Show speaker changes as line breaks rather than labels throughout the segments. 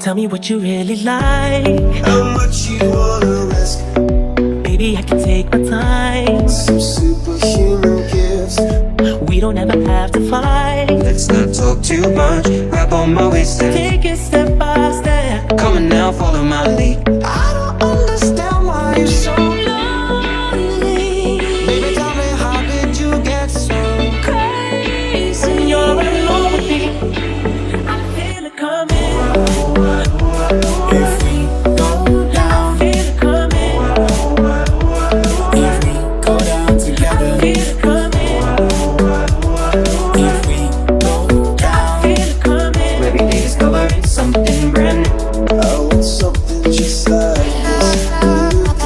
Tell me what you really like.
How much you wanna risk?
Baby, I can take my time.
Some superhuman gifts.
We don't ever have to fight.
Let's not talk too much. Grab on my waist and
Take it step by step.
come on now, follow my lead.
I don't understand why you're so
Lonely,
Baby, tell me, how did you get so
crazy. When you're alone with me, I feel it coming.
If we go down,
Feel it coming.
if we go down together,
Feel it coming.
if we go down,
Feel it coming.
Every day discovering something brand new.
I want something just like this. I want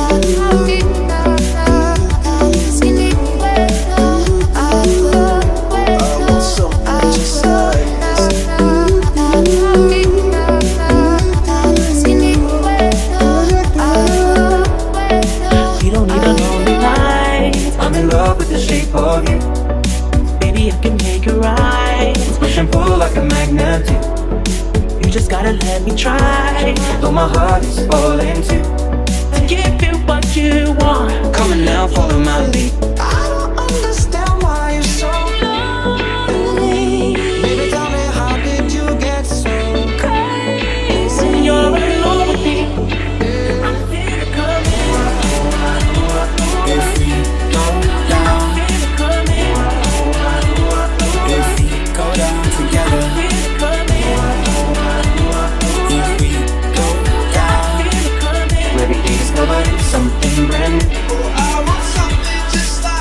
something just like this.
We don't need a lonely night.
I'm in love with the shape of you.
Baby, I can make it right.
Push and pull like a magnet do.
You just gotta let me try
Though my heart is falling too.
to give you what you want.
Come on now, follow my lead.
I don't understand why you're so
Lonely,
Baby, tell me, how did you get so
crazy. When you're alone with me, I feel it coming.
If we go down,
Feel it coming.
if we go down together,
Feel it coming.
if we go down,
Feel it coming.
Every day discovering something brand new.
I want something just like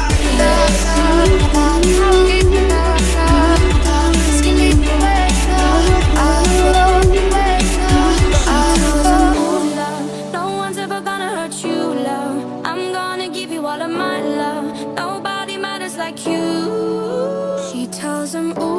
No one's ever gonna hurt you, love. I'm gonna give you all of my love. Nobody matters like you. She tells him, ooh.